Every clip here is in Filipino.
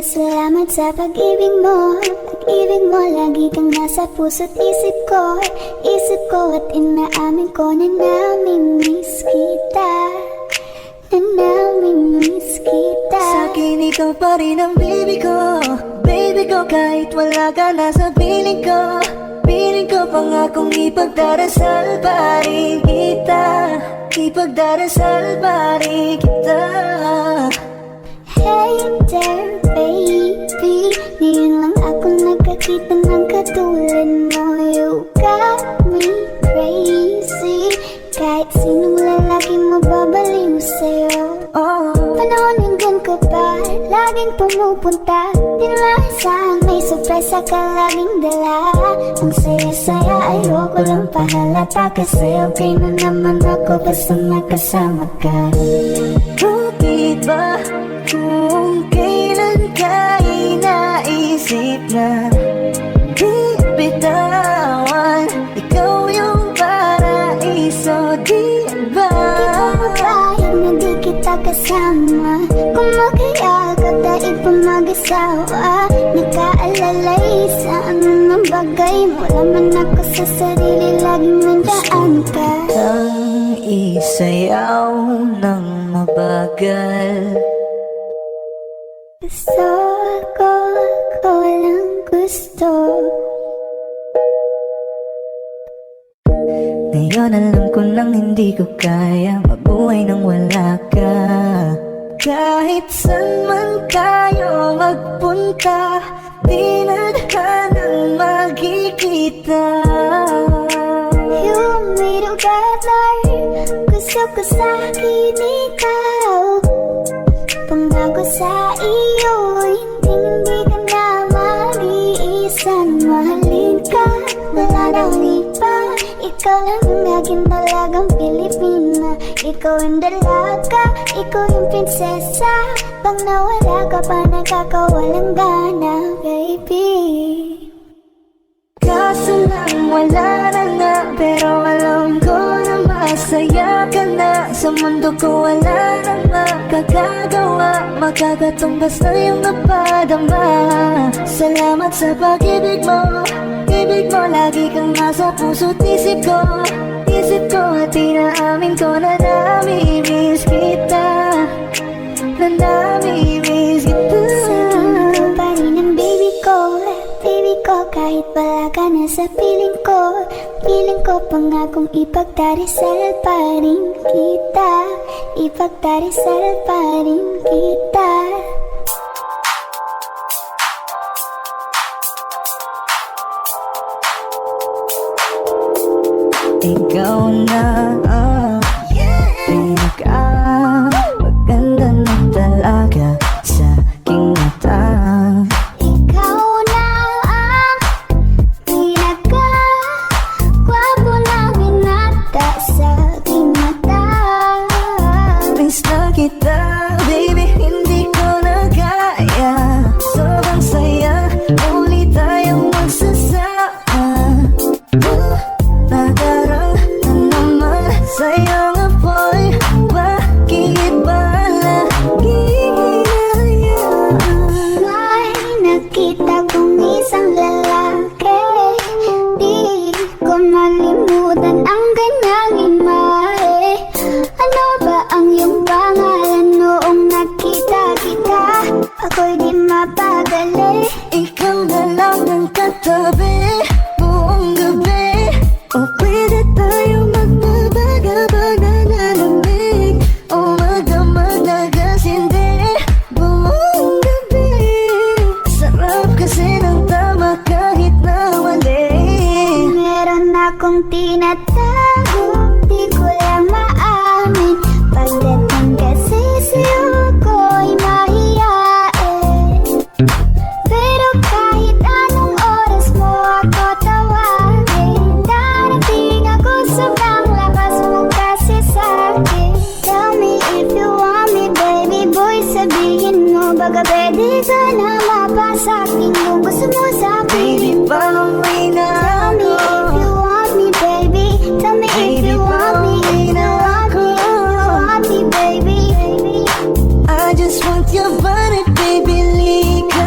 Salamat sa pag-ibig mo. Pag-ibig mo, lagi kang nasa puso't isip ko. Isip ko at inaamin ko na namimiss kita. Na namimiss kita. Sa'kin ikaw pa rin ang baby ko. Baby ko, kahit wala ka na sa piling ko. Piling ko pangakong ipagdarasal pa rin kita. Ipagdarasal pa rin kita. Hey there baby, ngayon lang ako nagkakita ng katulad mo. You got me crazy, kahit sinong lalaki mababaliw sa'yo. Panahon hanggang ka pa, laging pumupunta. Di naman saan may sorpresa ka laging dala. Ang saya-saya, ayoko lang pahalata. Kasi okay na naman ako basta nakasama ka. Bakit ba kung kailan ka inaisip na di bitawan? Ikaw yung paraiso, di ba? Di ko mapayag na di kita kasama. Kung makayagap dahil pa mag-asawa. Nakaalalay sa anong bagay. Wala man ako sa sarili, laging nandaan ka. Ang isayaw ng mabagal. Gusto ko, ako lang gusto. Ngayon alam ko nang hindi ko kaya mabuhay nang wala ka. Kahit saan man tayo magpunta, di na tayo magkikita. You and me together, gusto ko sa'kin ikaw. Pangako sa iyo, hindi ka na mag-iisa. Mahalin ka, wala daw iba. Ikaw lang ang aking dalagang Pilipina. Ikaw ang dalaga, ikaw yung prinsesa. Pag nawala ka pa, nakakawalang gana, baby. Kaso lang wala na nga, pero alam ko na masaya ka na. Sa mundo ko wala na makakagawa, makakatumbas na yung napadama. Salamat sa pag-ibig mo. Ibig mo, lagi kang nasa puso't isip ko. Isip ko at inaamin ko na namimiss kita. Na namimiss kita. Sa'kin ko pa rin ang baby ko. Baby ko, kahit wala ka na sa piling ko. Piling ko pangakong ipagdarasal pa rin kita. Ipagdarasal pa rin kita. Ikaw na maganda na talaga sa aking mata. Ikaw na ang pinaka-gwapo na binata sa aking mata. Miss na kita, baby, hindi ko na kaya. Sobrang saya, ulit tayong magsasama. Nadarang na naman sayang apoy. Bakit ba lagi hinayaan? May nakita kong isang lalaki. Di ko malimutan ang kanyang imahe. Ano ba ang iyong pangalan noong nakita kita? Ako'y di mapagali. Ikaw na lang ang katabi buong gabi. O pwede tayo magpabagabag na nalamig. O magdamag na gasindi buong gabi. Sarap kasi ng tama kahit na mali. Meron akong tinatago, di ko lang maamin. Pagdating kasi sa'yo ko'y mahiyain. Pero kahit anong oras mo ako tawagin, darating ako sobrang lakas mo kasi sa'kin. Tell me if you want me, baby boy, sabihin mo. Baga pwede ka na mapasa'kin kung gusto mo sa'kin. Baby, pauwi na Tell me if ako. you want me, baby. Tell me if Baby, you want me, if you want me, if you want me, baby. I just want your body, baby, lika.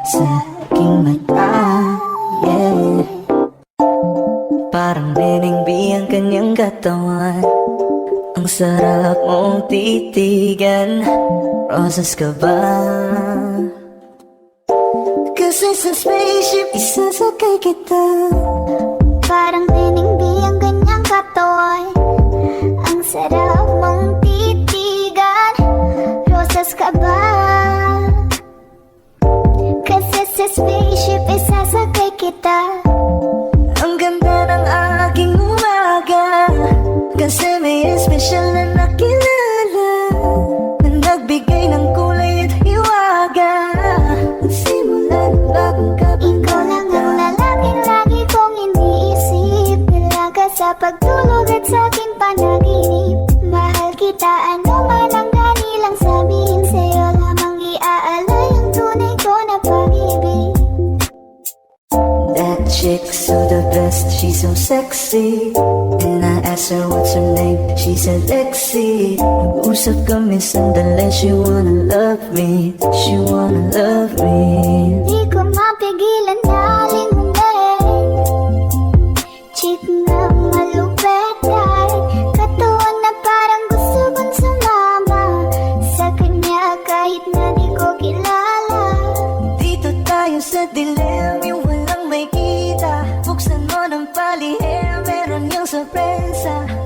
sa aking mata, yeah. Parang binigbi ang kanyang katawan, ang sarap mong titigan. Roses ka ba? Kasi sa spaceship isasakay kita. Parang tiningbi ang ganyang katawan, ang sarap mong titigan. Rosas ka ba? Kasi sa spaceship isasakay kita. Ang ganda ng aking umaga, kasi may espesyal na nakilala, na nagbigay ng kulay at hiwaga. Simula ng bagong Ikaw lang ang kabanata. lalaking lagi kong iniisip, dalaga sa pagtulog at sa aking panaginip. Mahal kita, ano man ang ganilang sabihin, sa'yo lamang iaalay ang tunay ko na pag-ibig. That chick's so the best, she's so sexy. And I asked her what's her name, she said Lexi. Nag-usap kami sandali, she wanna love me, she wanna love me. Di ko mapigilan na lingunin, chick na malupet ay katawan na parang gusto kong sumama sa kanya kahit na di ko kilala. Dito tayo sa dilim, yung walang may kita. Buksan mo ng palihim, meron yung sorpresa.